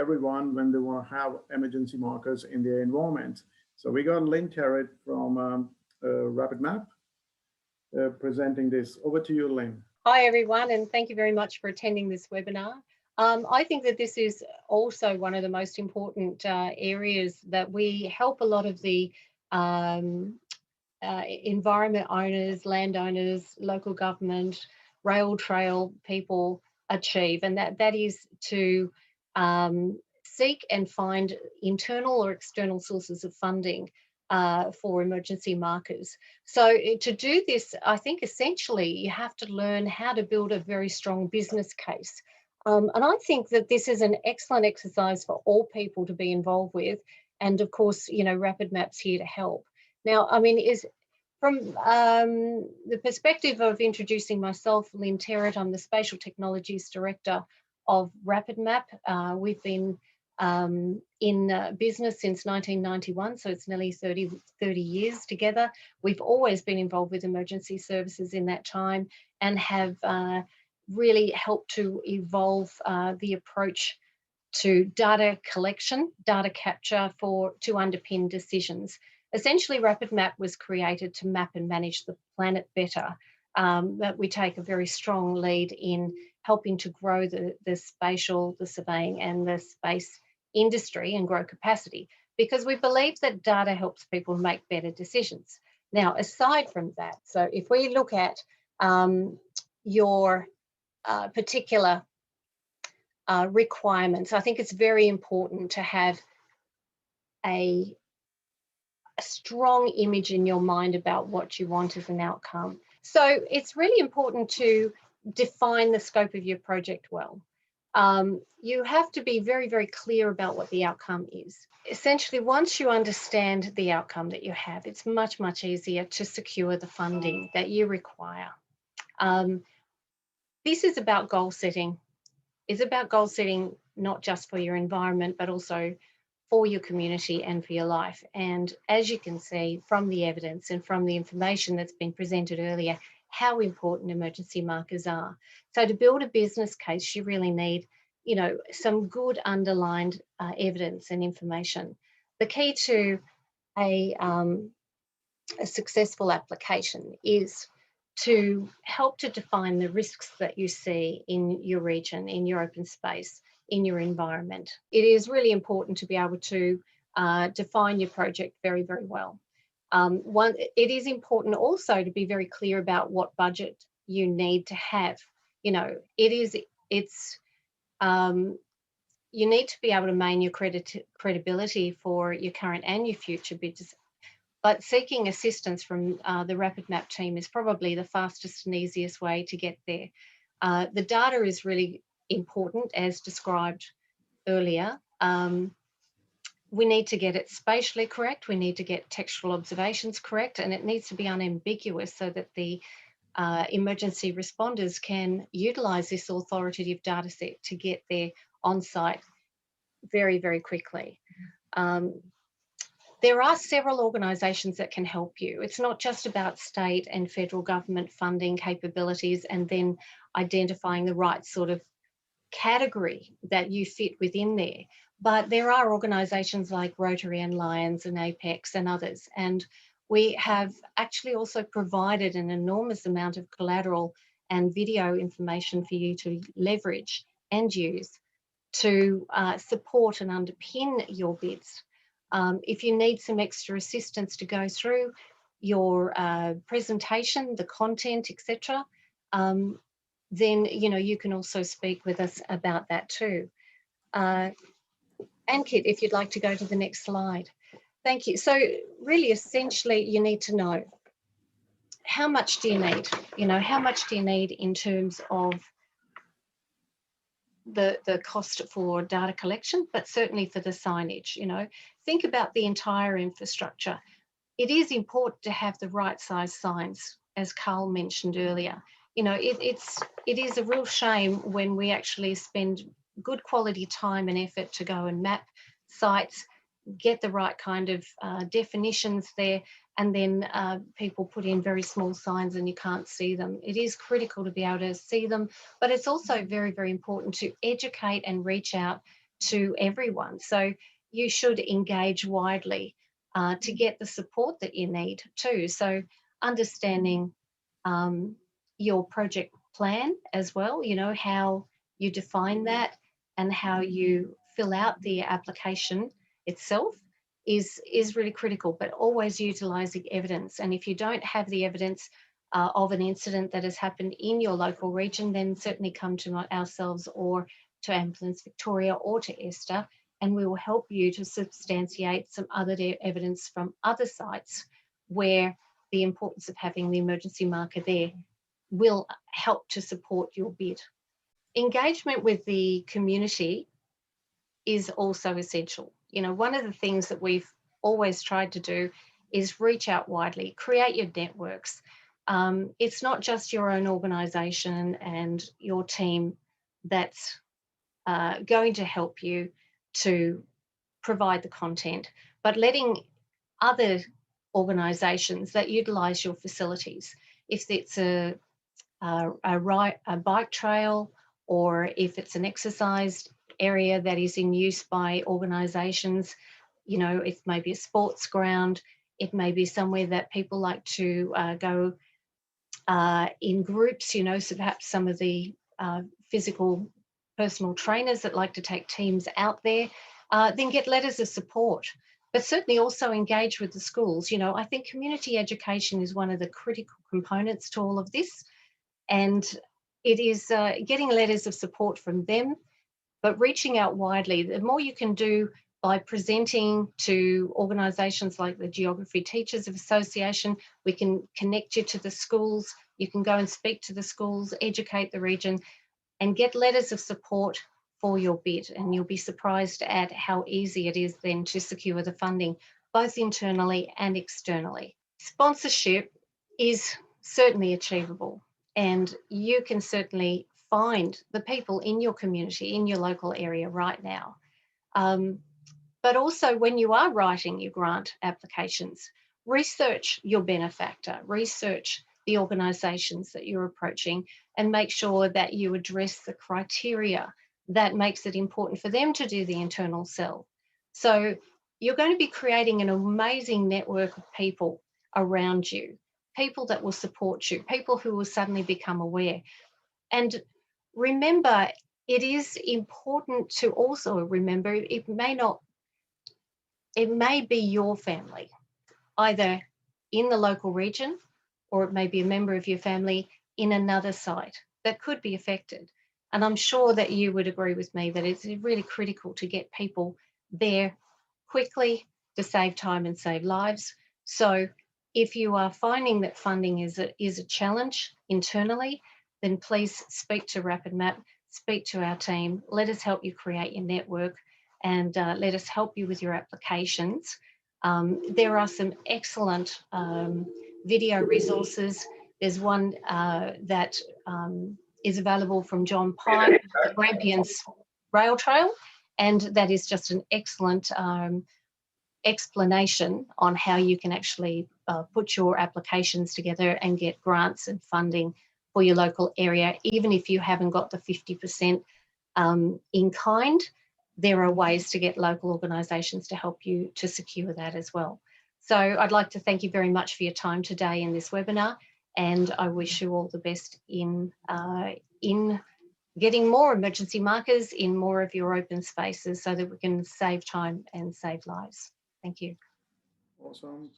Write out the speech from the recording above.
everyone when they want to have emergency markers in their environment. So we got Lynn Terrett from RapidMap presenting this. Over to you, Lynn. Hi, everyone, and thank you very much for attending this webinar. I think that this is also one of the most important areas that we help a lot of the environment owners, landowners, local government, rail trail people achieve, and that is to seek and find internal or external sources of funding for emergency markers. So to do this, I think essentially you have to learn how to build a very strong business case. And I think that this is an excellent exercise for all people to be involved with. And of course, you know, RapidMap's here to help. Now, I mean, from the perspective of introducing myself, Lynn Terrett, I'm the Spatial Technologies Director of RapidMap. We've been in business since 1991, so it's nearly 30 years together. We've always been involved with emergency services in that time and have really helped to evolve the approach to data collection, data capture to underpin decisions. Essentially, RapidMap was created to map and manage the planet better. But we take a very strong lead in helping to grow the spatial, the surveying and the space industry and grow capacity, because we believe that data helps people make better decisions. Now, aside from that, so if we look at your particular requirements, I think it's very important to have a strong image in your mind about what you want as an outcome. So it's really important to define the scope of your project well. You have to be very, very clear about what the outcome is. Essentially, once you understand the outcome that you have, it's much, much easier to secure the funding that you require. This is about goal setting. It's about goal setting not just for your environment, but also for your community and for your life. And as you can see from the evidence and from the information that's been presented earlier, how important emergency markers are. So to build a business case, you really need, you know, some good underlined evidence and information. The key to a successful application is to help to define the risks that you see in your region, in your open space, in your environment. It is really important to be able to define your project very, very well. It is important also to be very clear about what budget you need to have. You know, you need to be able to maintain your credibility for your current and your future business. But seeking assistance from the RapidMap team is probably the fastest and easiest way to get there. The data is really important, as described earlier. We need to get it spatially correct. We need to get textual observations correct, and it needs to be unambiguous so that the emergency responders can utilise this authoritative data set to get there on site very, very quickly. There are several organisations that can help you. It's not just about state and federal government funding capabilities and then identifying the right sort of category that you fit within there. But there are organisations like Rotary and Lions and Apex and others. And we have actually also provided an enormous amount of collateral and video information for you to leverage and use to support and underpin your bids. If you need some extra assistance to go through your presentation, the content, etc., then you can also speak with us about that too. Ankit, if you'd like to go to the next slide. Thank you. So really, essentially, you need to know how much do you need? How much do you need in terms of the cost for data collection, but certainly for the signage. Think about the entire infrastructure. It is important to have the right size signs, as Carl mentioned earlier. It is a real shame when we actually spend good quality time and effort to go and map sites, get the right kind of definitions there, and then people put in very small signs and you can't see them. It is critical to be able to see them, but it's also very, very important to educate and reach out to everyone. So you should engage widely to get the support that you need too. So understanding your project plan as well, you know, how you define that and how you fill out the application itself is really critical, but always utilising evidence. And if you don't have the evidence of an incident that has happened in your local region, then certainly come to ourselves or to Ambulance Victoria or to Esther, and we will help you to substantiate some other evidence from other sites where the importance of having the emergency marker there will help to support your bid. Engagement with the community is also essential. You know, one of the things that we've always tried to do is reach out widely, create your networks. It's not just your own organisation and your team that's going to help you to provide the content, but letting other organisations that utilise your facilities, if it's a bike trail, or if it's an exercise area that is in use by organisations, you know, it may be a sports ground, it may be somewhere that people like to go in groups, you know, so perhaps some of the physical personal trainers that like to take teams out there, then get letters of support. But certainly also engage with the schools. You know, I think community education is one of the critical components to all of this. And it is getting letters of support from them, but reaching out widely. The more you can do by presenting to organisations like the Geography Teachers Association, we can connect you to the schools. You can go and speak to the schools, educate the region, and get letters of support for your bid. And you'll be surprised at how easy it is then to secure the funding, both internally and externally. Sponsorship is certainly achievable, and you can certainly find the people in your community, in your local area right now. But also when you are writing your grant applications, research your benefactor, research the organisations that you're approaching, and make sure that you address the criteria that makes it important for them to do the internal sell. So you're going to be creating an amazing network of people around you, people that will support you, people who will suddenly become aware. And remember, it is important to also remember it may be your family, either in the local region, or it may be a member of your family in another site that could be affected. And I'm sure that you would agree with me that it's really critical to get people there quickly to save time and save lives. So if you are finding that funding is a challenge internally, then please speak to RapidMap, speak to our team, let us help you create your network, and let us help you with your applications. There are some excellent video resources. There's one that is available from John Pike, the Grampians Rail Trail, and that is just an excellent explanation on how you can actually put your applications together and get grants and funding for your local area. Even if you haven't got the 50% in kind, there are ways to get local organisations to help you to secure that as well. So I'd like to thank you very much for your time today in this webinar, and I wish you all the best in getting more emergency markers in more of your open spaces so that we can save time and save lives. Thank you. Awesome.